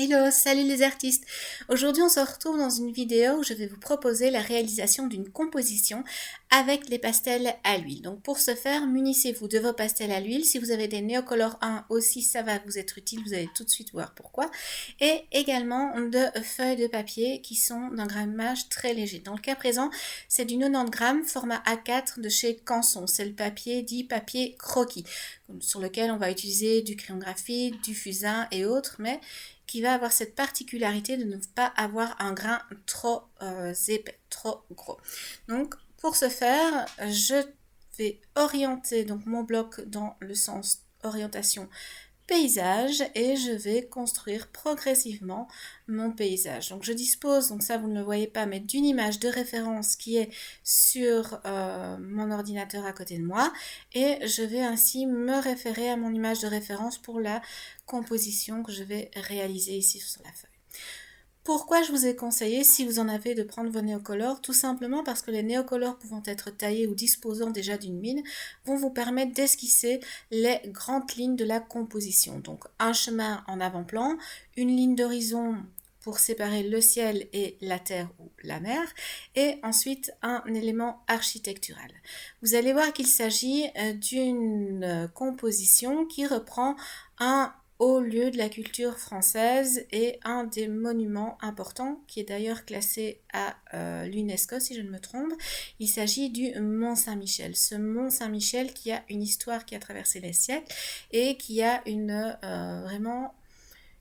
Hello, salut les artistes! Aujourd'hui on se retrouve dans une vidéo où je vais vous proposer la réalisation d'une composition avec les pastels à l'huile. Donc pour ce faire, munissez-vous de vos pastels à l'huile. Si vous avez des Neocolor 1 aussi, ça va vous être utile, vous allez tout de suite voir pourquoi. Et également de feuilles de papier qui sont d'un grammage très léger. Dans le cas présent, c'est du 90 grammes, format A4 de chez Canson. C'est le papier dit papier croquis, sur lequel on va utiliser du crayon graphite, du fusain et autres, mais qui va avoir cette particularité de ne pas avoir un grain trop épais, trop gros. Donc pour ce faire, je vais orienter donc mon bloc dans le sens orientation paysage et je vais construire progressivement mon paysage. Donc je dispose, donc ça vous ne le voyez pas, mais d'une image de référence qui est sur mon ordinateur à côté de moi et je vais ainsi me référer à mon image de référence pour la composition que je vais réaliser ici sur la feuille. Pourquoi je vous ai conseillé, si vous en avez, de prendre vos néocolores? Tout simplement parce que les néocolores pouvant être taillés ou disposant déjà d'une mine vont vous permettre d'esquisser les grandes lignes de la composition. Donc un chemin en avant-plan, une ligne d'horizon pour séparer le ciel et la terre ou la mer, et ensuite un élément architectural. Vous allez voir qu'il s'agit d'une composition qui reprend un haut lieu de la culture française et un des monuments importants qui est d'ailleurs classé à l'UNESCO si je ne me trompe. Il s'agit du Mont Saint-Michel. Ce Mont Saint-Michel qui a une histoire qui a traversé les siècles et qui a vraiment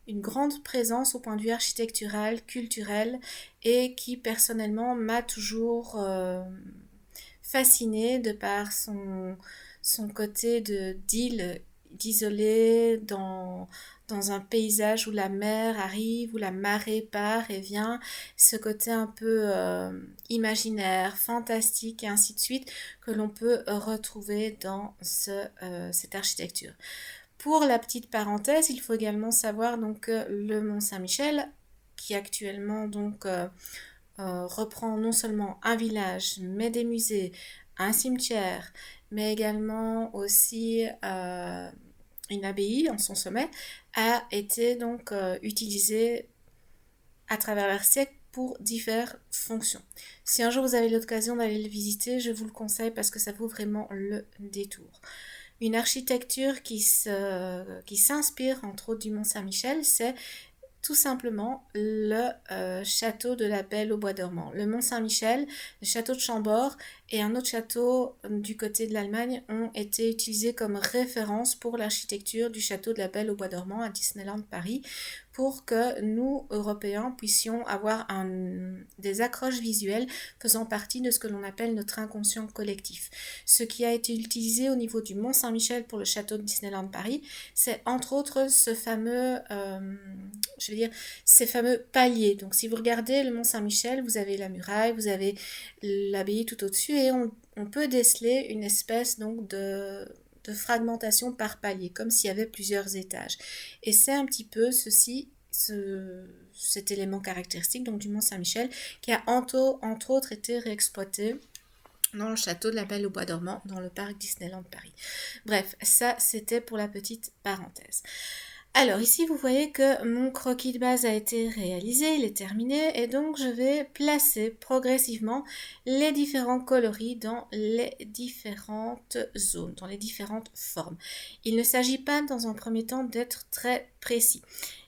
une grande présence au point de vue architectural, culturel et qui personnellement m'a toujours fascinée de par son côté d'île d'isolé dans un paysage où la mer arrive, où la marée part et vient, ce côté un peu imaginaire, fantastique et ainsi de suite que l'on peut retrouver dans cette architecture. Pour la petite parenthèse, il faut également savoir donc que le Mont Saint-Michel, qui actuellement donc reprend non seulement un village, mais des musées, un cimetière, mais également aussi une abbaye en son sommet, a été donc utilisée à travers les siècles pour diverses fonctions. Si un jour vous avez l'occasion d'aller le visiter, je vous le conseille parce que ça vaut vraiment le détour. Une architecture qui s'inspire entre autres du Mont Saint-Michel, c'est tout simplement le château de la Belle au Bois dormant. Le Mont Saint-Michel, le château de Chambord et un autre château du côté de l'Allemagne ont été utilisés comme référence pour l'architecture du château de la Belle au Bois dormant à Disneyland Paris pour que nous, Européens, puissions avoir des accroches visuelles faisant partie de ce que l'on appelle notre inconscient collectif. Ce qui a été utilisé au niveau du Mont Saint-Michel pour le château de Disneyland Paris, c'est entre autres ce fameux, ces fameux paliers. Donc si vous regardez le Mont Saint-Michel, vous avez la muraille, vous avez l'abbaye tout au-dessus et on peut déceler une espèce donc de fragmentation par palier, comme s'il y avait plusieurs étages. Et c'est un petit peu cet élément caractéristique donc du Mont Saint-Michel qui a entre autres été réexploité dans le château de la Belle au Bois dormant dans le parc Disneyland Paris. Bref, ça c'était pour la petite parenthèse. Alors ici vous voyez que mon croquis de base a été réalisé, il est terminé et donc je vais placer progressivement les différents coloris dans les différentes zones, dans les différentes formes. Il ne s'agit pas dans un premier temps d'être très précis.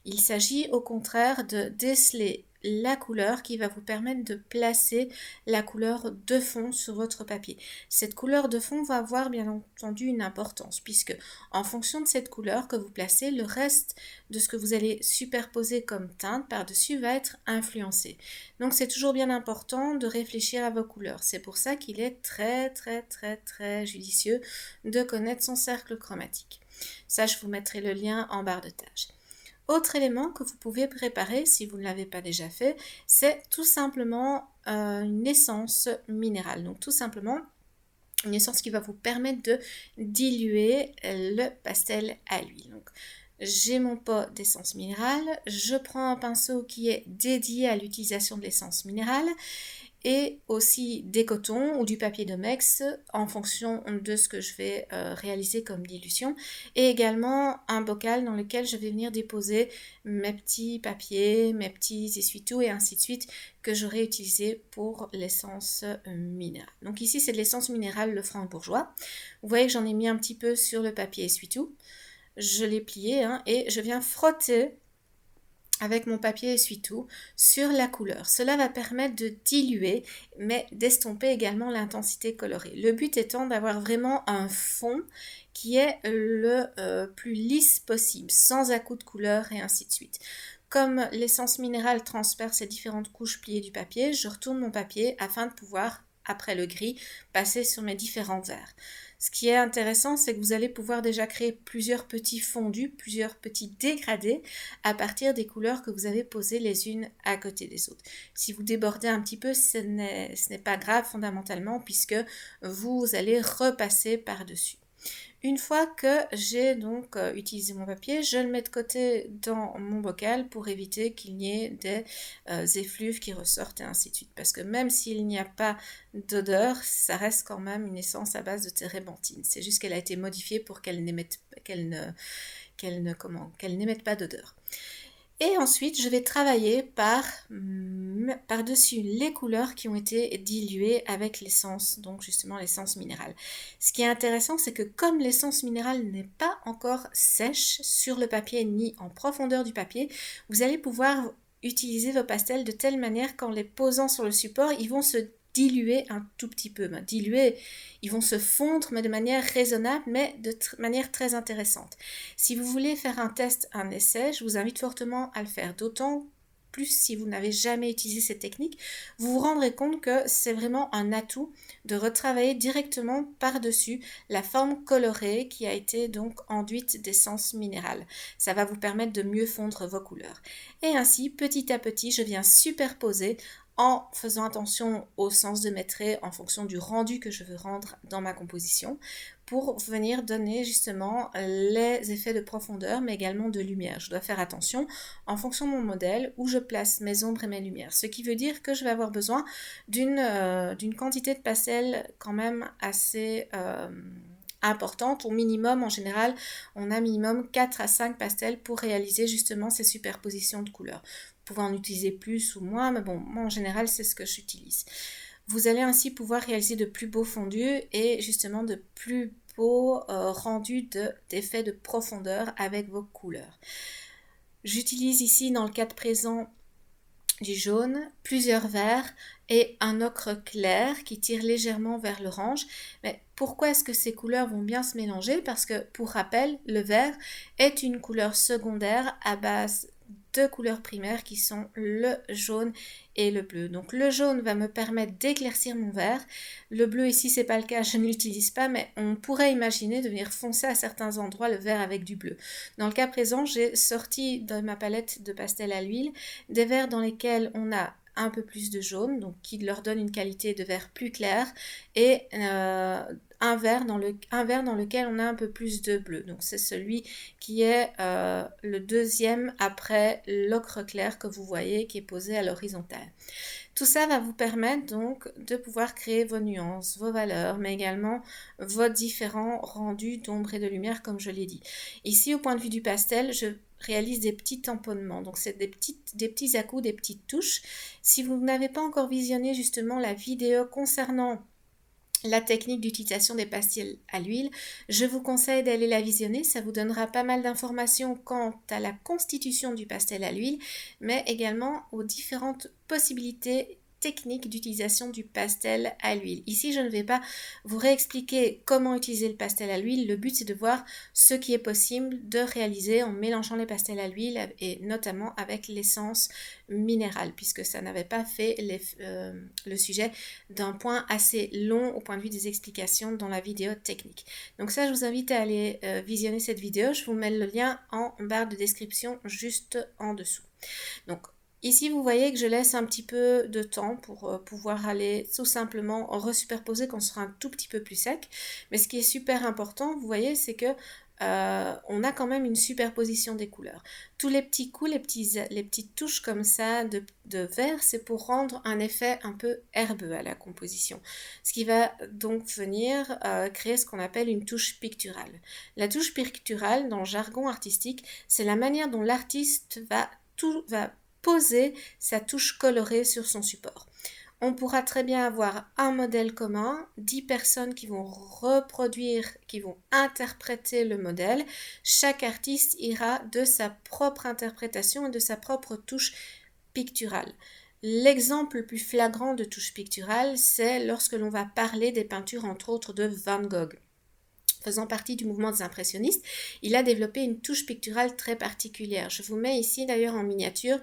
Il s'agit au contraire de déceler la couleur qui va vous permettre de placer la couleur de fond sur votre papier. Cette couleur de fond va avoir bien entendu une importance puisque en fonction de cette couleur que vous placez, le reste de ce que vous allez superposer comme teinte par-dessus va être influencé. Donc c'est toujours bien important de réfléchir à vos couleurs. C'est pour ça qu'il est très judicieux de connaître son cercle chromatique. Ça, je vous mettrai le lien en barre de tâches. Autre élément que vous pouvez préparer si vous ne l'avez pas déjà fait, c'est tout simplement une essence minérale. Donc tout simplement une essence qui va vous permettre de diluer le pastel à l'huile. Donc j'ai mon pot d'essence minérale, je prends un pinceau qui est dédié à l'utilisation de l'essence minérale et aussi des cotons ou du papier Domex en fonction de ce que je vais réaliser comme dilution, et également un bocal dans lequel je vais venir déposer mes petits papiers, mes petits essuie-tout et ainsi de suite que j'aurai utilisé pour l'essence minérale. Donc ici c'est de l'essence minérale le Franc-Bourgeois. Vous voyez que j'en ai mis un petit peu sur le papier essuie-tout. Je l'ai plié et je viens frotter avec mon papier essuie-tout sur la couleur. Cela va permettre de diluer, mais d'estomper également l'intensité colorée. Le but étant d'avoir vraiment un fond qui est le plus lisse possible, sans à-coups de couleur et ainsi de suite. Comme l'essence minérale transperce ces différentes couches pliées du papier, je retourne mon papier afin de pouvoir, après le gris, passer sur mes différents verres. Ce qui est intéressant, c'est que vous allez pouvoir déjà créer plusieurs petits fondus, plusieurs petits dégradés à partir des couleurs que vous avez posées les unes à côté des autres. Si vous débordez un petit peu, ce n'est pas grave fondamentalement puisque vous allez repasser par-dessus. Une fois que j'ai donc utilisé mon papier, je le mets de côté dans mon bocal pour éviter qu'il n'y ait des effluves qui ressortent et ainsi de suite. Parce que même s'il n'y a pas d'odeur, ça reste quand même une essence à base de térébenthine. C'est juste qu'elle a été modifiée pour qu'elle n'émette pas d'odeur. Et ensuite, je vais travailler par-dessus les couleurs qui ont été diluées avec l'essence, donc justement l'essence minérale. Ce qui est intéressant, c'est que comme l'essence minérale n'est pas encore sèche sur le papier ni en profondeur du papier, vous allez pouvoir utiliser vos pastels de telle manière qu'en les posant sur le support, ils vont se diluer un tout petit peu. Diluer, ils vont se fondre, mais de manière raisonnable, mais de manière très intéressante. Si vous voulez faire un test, un essai, je vous invite fortement à le faire. D'autant plus si vous n'avez jamais utilisé cette technique, vous vous rendrez compte que c'est vraiment un atout de retravailler directement par-dessus la forme colorée qui a été donc enduite d'essence minérale. Ça va vous permettre de mieux fondre vos couleurs. Et ainsi, petit à petit, je viens superposer en faisant attention au sens de mes traits en fonction du rendu que je veux rendre dans ma composition pour venir donner justement les effets de profondeur mais également de lumière. Je dois faire attention en fonction de mon modèle où je place mes ombres et mes lumières. Ce qui veut dire que je vais avoir besoin d'une quantité de pastel quand même assez importante. Au minimum, en général, on a minimum 4 à 5 pastels pour réaliser justement ces superpositions de couleurs. Vous pouvez en utiliser plus ou moins, mais bon, moi en général, c'est ce que j'utilise. Vous allez ainsi pouvoir réaliser de plus beaux fondus et justement de plus beaux rendus d'effets de profondeur avec vos couleurs. J'utilise ici dans le cas présent du jaune, plusieurs verts et un ocre clair qui tire légèrement vers l'orange. Mais pourquoi est-ce que ces couleurs vont bien se mélanger? Parce que, pour rappel, le vert est une couleur secondaire à base deux couleurs primaires qui sont le jaune et le bleu. Donc le jaune va me permettre d'éclaircir mon vert. Le bleu ici c'est pas le cas, je ne l'utilise pas, mais on pourrait imaginer de venir foncer à certains endroits le vert avec du bleu. Dans le cas présent, j'ai sorti de ma palette de pastel à l'huile des verts dans lesquels on a un peu plus de jaune, donc qui leur donne une qualité de vert plus clair, et un vert dans lequel on a un peu plus de bleu. Donc c'est celui qui est le deuxième après l'ocre clair que vous voyez qui est posé à l'horizontale. Tout ça va vous permettre donc de pouvoir créer vos nuances, vos valeurs, mais également vos différents rendus d'ombre et de lumière comme je l'ai dit. Ici au point de vue du pastel, je réalise des petits tamponnements, donc c'est des petits à-coups, des petites touches. Si vous n'avez pas encore visionné justement la vidéo concernant la technique d'utilisation des pastels à l'huile, je vous conseille d'aller la visionner, ça vous donnera pas mal d'informations quant à la constitution du pastel à l'huile, mais également aux différentes possibilités technique d'utilisation du pastel à l'huile. Ici, je ne vais pas vous réexpliquer comment utiliser le pastel à l'huile. Le but, c'est de voir ce qui est possible de réaliser en mélangeant les pastels à l'huile et notamment avec l'essence minérale, puisque ça n'avait pas fait le sujet d'un point assez long au point de vue des explications dans la vidéo technique. Donc ça, je vous invite à aller visionner cette vidéo. Je vous mets le lien en barre de description juste en dessous. Donc, ici, vous voyez que je laisse un petit peu de temps pour pouvoir aller tout simplement resuperposer quand ce sera un tout petit peu plus sec. Mais ce qui est super important, vous voyez, c'est que on a quand même une superposition des couleurs. Tous les petits coups, les petites touches comme ça de vert, c'est pour rendre un effet un peu herbeux à la composition. Ce qui va donc venir créer ce qu'on appelle une touche picturale. La touche picturale, dans le jargon artistique, c'est la manière dont l'artiste va poser sa touche colorée sur son support. On pourra très bien avoir un modèle commun, 10 personnes qui vont reproduire, qui vont interpréter le modèle. Chaque artiste ira de sa propre interprétation et de sa propre touche picturale. L'exemple le plus flagrant de touche picturale, c'est lorsque l'on va parler des peintures, entre autres, de Van Gogh. Faisant partie du mouvement des impressionnistes, il a développé une touche picturale très particulière. Je vous mets ici d'ailleurs en miniature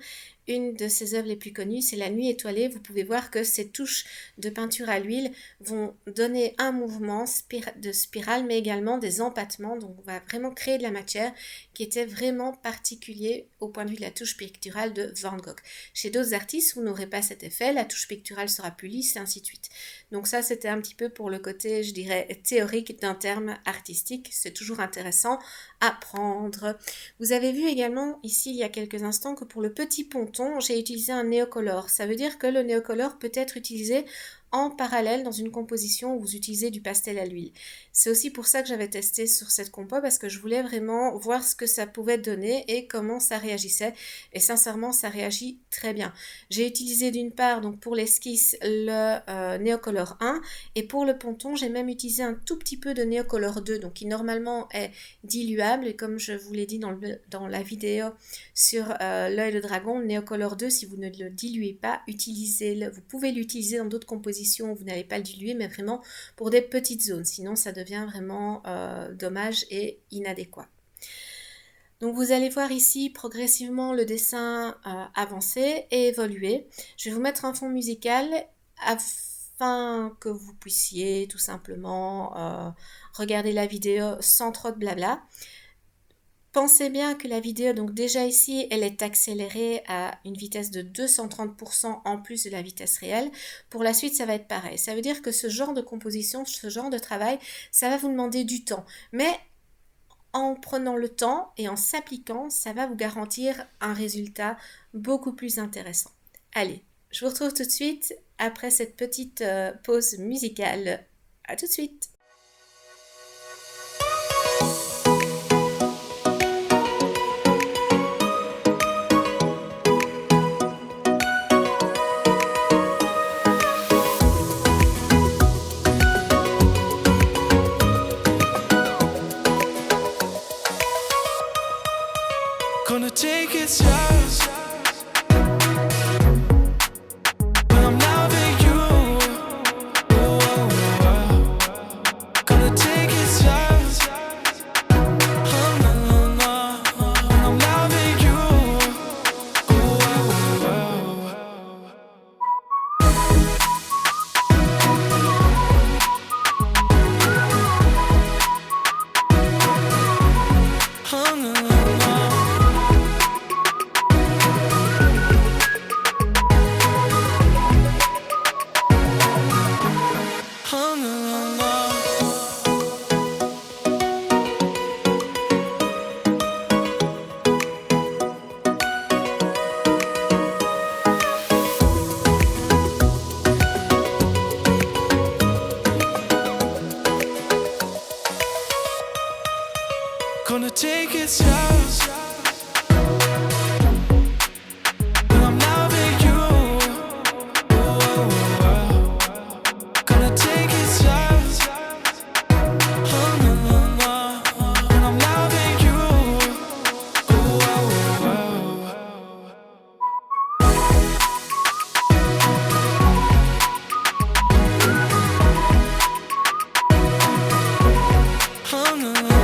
une de ses œuvres les plus connues, c'est La Nuit étoilée. Vous pouvez voir que ces touches de peinture à l'huile vont donner un mouvement de spirale, mais également des empattements. Donc on va vraiment créer de la matière qui était vraiment particulier au point de vue de la touche picturale de Van Gogh. Chez d'autres artistes, vous n'aurez pas cet effet, la touche picturale sera plus lisse et ainsi de suite. Donc ça, c'était un petit peu pour le côté, je dirais, théorique d'un terme artistique. C'est toujours intéressant à prendre. Vous avez vu également ici, il y a quelques instants, que pour le petit ponton, j'ai utilisé un néocolore. Ça veut dire que le néocolore peut être utilisé en parallèle dans une composition où vous utilisez du pastel à l'huile. C'est aussi pour ça que j'avais testé sur cette compo, parce que je voulais vraiment voir ce que ça pouvait donner et comment ça réagissait. Et sincèrement, ça réagit très bien. J'ai utilisé d'une part, donc pour l'esquisse, le Neocolor 1, et pour le ponton, j'ai même utilisé un tout petit peu de Neocolor 2, donc qui normalement est diluable. Et comme je vous l'ai dit dans la vidéo sur l'œil de dragon, le Neocolor 2, si vous ne le diluez pas, utilisez-le. Vous pouvez l'utiliser dans d'autres compositions où vous n'allez pas le diluer, mais vraiment pour des petites zones, sinon ça devient vraiment dommage et inadéquat. Donc vous allez voir ici progressivement le dessin avancer et évoluer. Je vais vous mettre un fond musical afin que vous puissiez tout simplement regarder la vidéo sans trop de blabla. Pensez bien que la vidéo, donc déjà ici, elle est accélérée à une vitesse de 230% en plus de la vitesse réelle. Pour la suite, ça va être pareil. Ça veut dire que ce genre de composition, ce genre de travail, ça va vous demander du temps. Mais en prenant le temps et en s'appliquant, ça va vous garantir un résultat beaucoup plus intéressant. Allez, je vous retrouve tout de suite après cette petite pause musicale. À tout de suite! Gonna take it slow. When I'm loving you, oh, oh, oh. Gonna take it slow. Oh, no, no, no. When I'm loving you, oh, oh, oh. Oh, no, no, no. Gonna take it slow. When I'm loving you, oh, oh, oh. Gonna take it slow. Oh, no, no, no. When I'm loving you, oh, oh, oh. Oh, no, no, no.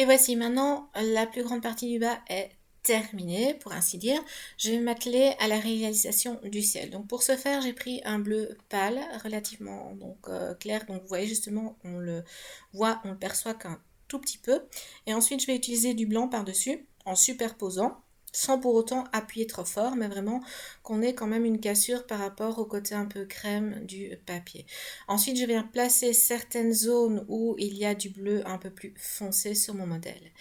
Et voici maintenant la plus grande partie du bas est terminée, pour ainsi dire. Je vais m'atteler à la réalisation du ciel. Donc pour ce faire, j'ai pris un bleu pâle, relativement clair. Donc vous voyez justement, on le voit, on le perçoit qu'un tout petit peu. Et ensuite, je vais utiliser du blanc par-dessus en superposant, sans pour autant appuyer trop fort, mais vraiment qu'on ait quand même une cassure par rapport au côté un peu crème du papier. Ensuite, je viens placer certaines zones où il y a du bleu un peu plus foncé sur mon modèle.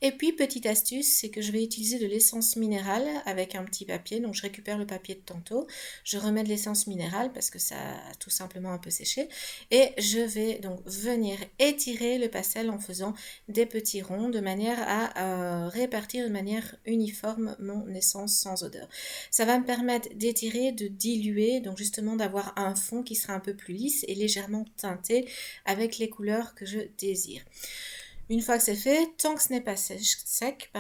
Et puis, petite astuce, c'est que je vais utiliser de l'essence minérale avec un petit papier. Donc, je récupère le papier de tantôt, je remets de l'essence minérale parce que ça a tout simplement un peu séché. Et je vais donc venir étirer le pastel en faisant des petits ronds de manière à répartir de manière uniforme mon essence sans odeur. Ça va me permettre d'étirer, de diluer, donc justement d'avoir un fond qui sera un peu plus lisse et légèrement teinté avec les couleurs que je désire. Une fois que c'est fait, tant que ce n'est pas sec,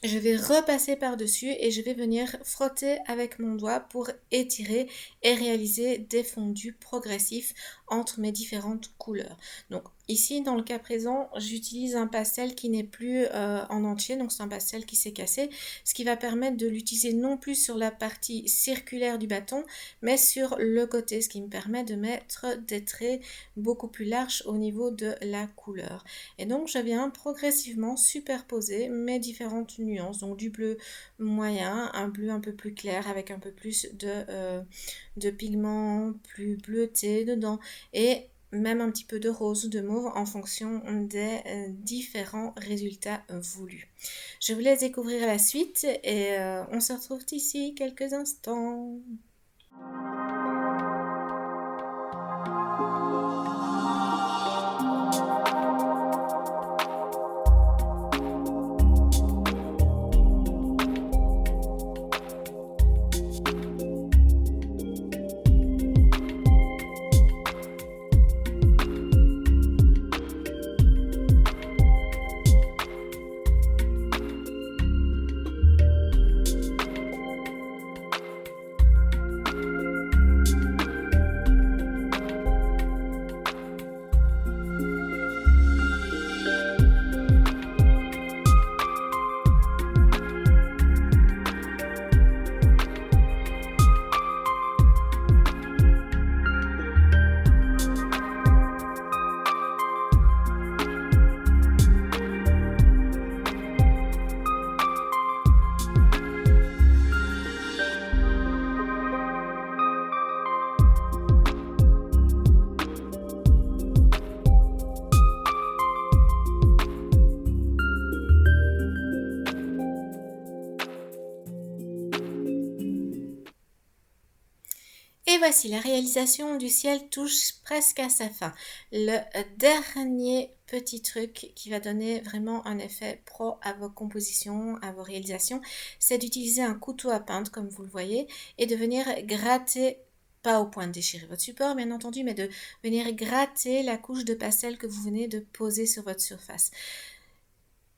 je vais repasser par-dessus et je vais venir frotter avec mon doigt pour étirer et réaliser des fondus progressifs entre mes différentes couleurs. Donc ici, dans le cas présent, j'utilise un pastel qui n'est plus en entier, donc c'est un pastel qui s'est cassé, ce qui va permettre de l'utiliser non plus sur la partie circulaire du bâton, mais sur le côté, ce qui me permet de mettre des traits beaucoup plus larges au niveau de la couleur. Et donc, je viens progressivement superposer mes différentes nuances, donc du bleu moyen, un bleu un peu plus clair avec un peu plus de pigments plus bleutés dedans et même un petit peu de rose ou de mauve en fonction des différents résultats voulus. Je vous laisse découvrir la suite et on se retrouve d'ici quelques instants. Et voici, la réalisation du ciel touche presque à sa fin. Le dernier petit truc qui va donner vraiment un effet pro à vos compositions, à vos réalisations, c'est d'utiliser un couteau à peindre, comme vous le voyez, et de venir gratter, pas au point de déchirer votre support, bien entendu, mais de venir gratter la couche de pastel que vous venez de poser sur votre surface.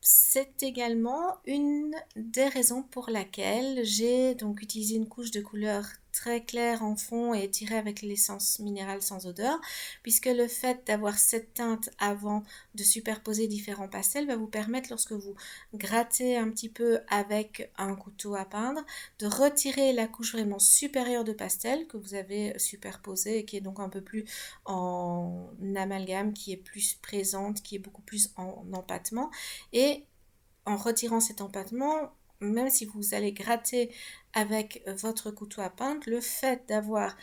C'est également une des raisons pour laquelle j'ai donc utilisé une couche de couleur très claire en fond et tirée avec l'essence minérale sans odeur, puisque le fait d'avoir cette teinte avant de superposer différents pastels va vous permettre, lorsque vous grattez un petit peu avec un couteau à peindre, de retirer la couche vraiment supérieure de pastel que vous avez superposée et qui est donc un peu plus en amalgame, qui est plus présente, qui est beaucoup plus en empattement. Et en retirant cet empattement, même si vous allez gratter avec votre couteau à peindre, le fait d'avoir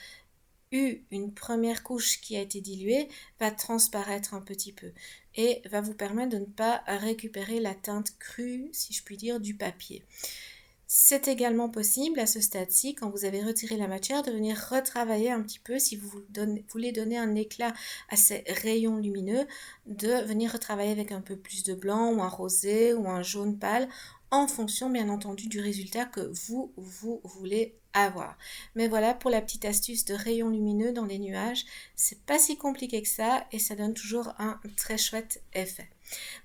eu une première couche qui a été diluée va transparaître un petit peu et va vous permettre de ne pas récupérer la teinte crue, si je puis dire, du papier. C'est également possible à ce stade-ci, quand vous avez retiré la matière, de venir retravailler un petit peu, si vous voulez donner un éclat à ces rayons lumineux, de venir retravailler avec un peu plus de blanc ou un rosé ou un jaune pâle, en fonction bien entendu du résultat que vous voulez avoir. Mais voilà pour la petite astuce de rayons lumineux dans les nuages, c'est pas si compliqué que ça et ça donne toujours un très chouette effet.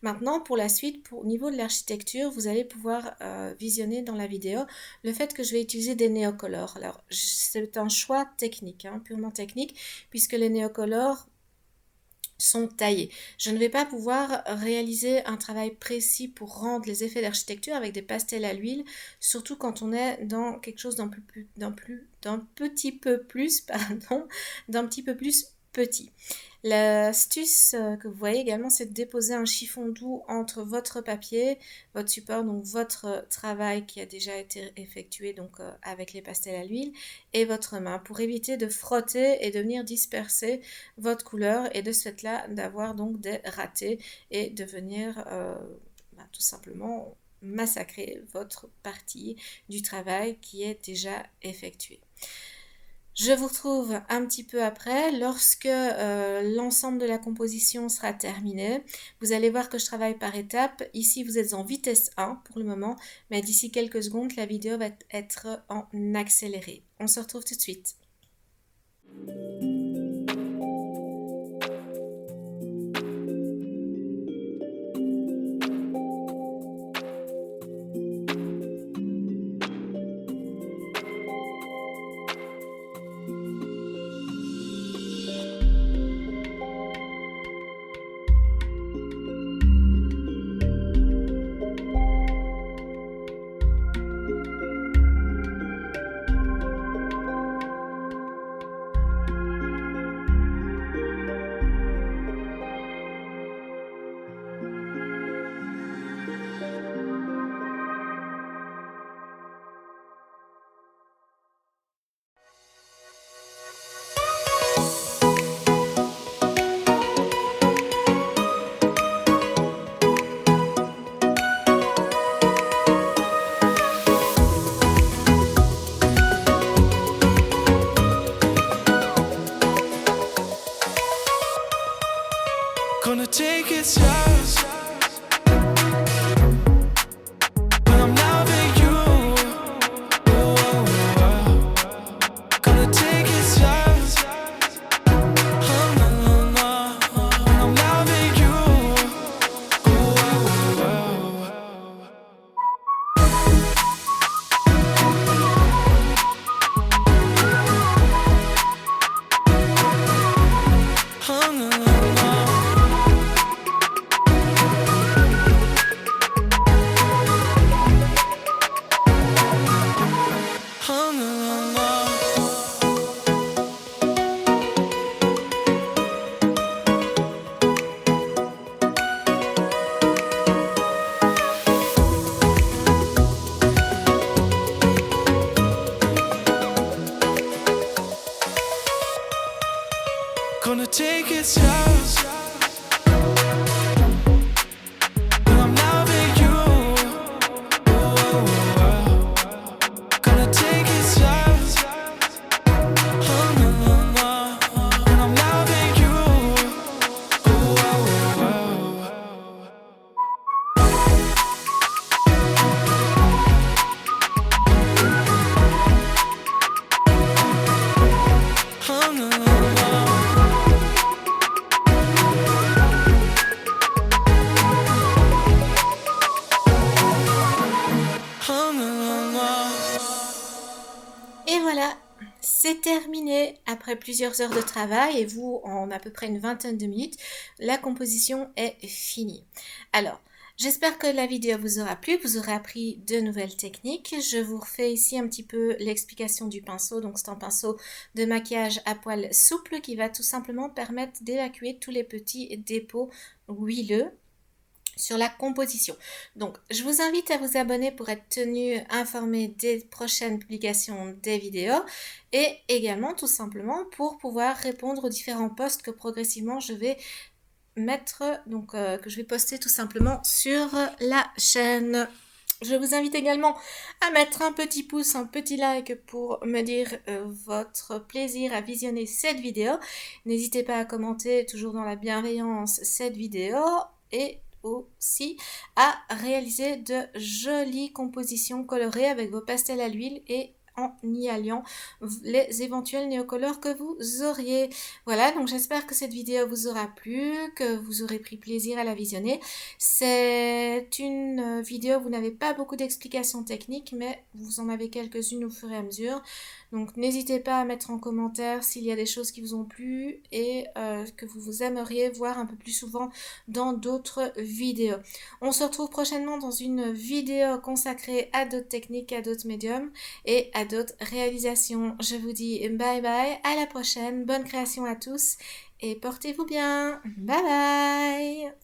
Maintenant, pour la suite, au niveau de l'architecture, vous allez pouvoir visionner dans la vidéo le fait que je vais utiliser des néocolores. Alors, c'est un choix technique, purement technique, puisque les néocolores sont taillés. Je ne vais pas pouvoir réaliser un travail précis pour rendre les effets d'architecture avec des pastels à l'huile, surtout quand on est dans quelque chose d'un petit peu plus, pardon, d'un petit peu plus petit. L'astuce que vous voyez également, c'est de déposer un chiffon doux entre votre papier, votre support, donc votre travail qui a déjà été effectué donc avec les pastels à l'huile, et votre main pour éviter de frotter et de venir disperser votre couleur et de ce fait-là d'avoir donc des ratés et de venir tout simplement massacrer votre partie du travail qui est déjà effectuée. Je vous retrouve un petit peu après, lorsque l'ensemble de la composition sera terminé. Vous allez voir que je travaille par étapes. Ici, vous êtes en vitesse 1 pour le moment, mais d'ici quelques secondes, la vidéo va être en accéléré. On se retrouve tout de suite. Gonna take it slow. When I'm loving you. Gonna take it slow. No, no, no. When I'm loving you. No, no, no. Gonna take it slow. When I'm loving you. Gonna take it slow. No, no, no. When I'm loving you. No, no, no. Et voilà, c'est terminé après plusieurs heures de travail et vous, en à peu près une vingtaine de minutes, la composition est finie. Alors, j'espère que la vidéo vous aura plu, vous aurez appris de nouvelles techniques. Je vous refais ici un petit peu l'explication du pinceau. Donc c'est un pinceau de maquillage à poils souple qui va tout simplement permettre d'évacuer tous les petits dépôts huileux sur la composition. Donc, je vous invite à vous abonner pour être tenu informé des prochaines publications des vidéos et également tout simplement pour pouvoir répondre aux différents posts que progressivement je vais mettre, donc que je vais poster tout simplement sur la chaîne. Je vous invite également à mettre un petit pouce, un petit like pour me dire votre plaisir à visionner cette vidéo. N'hésitez pas à commenter toujours dans la bienveillance cette vidéo et aussi à réaliser de jolies compositions colorées avec vos pastels à l'huile et en y alliant les éventuels néocolores que vous auriez. Voilà, donc j'espère que cette vidéo vous aura plu, que vous aurez pris plaisir à la visionner. C'est une vidéo où vous n'avez pas beaucoup d'explications techniques, mais vous en avez quelques-unes au fur et à mesure. Donc n'hésitez pas à mettre en commentaire s'il y a des choses qui vous ont plu et que vous aimeriez voir un peu plus souvent dans d'autres vidéos. On se retrouve prochainement dans une vidéo consacrée à d'autres techniques, à d'autres médiums et à d'autres réalisations. Je vous dis bye bye, à la prochaine, bonne création à tous et portez-vous bien. Bye bye.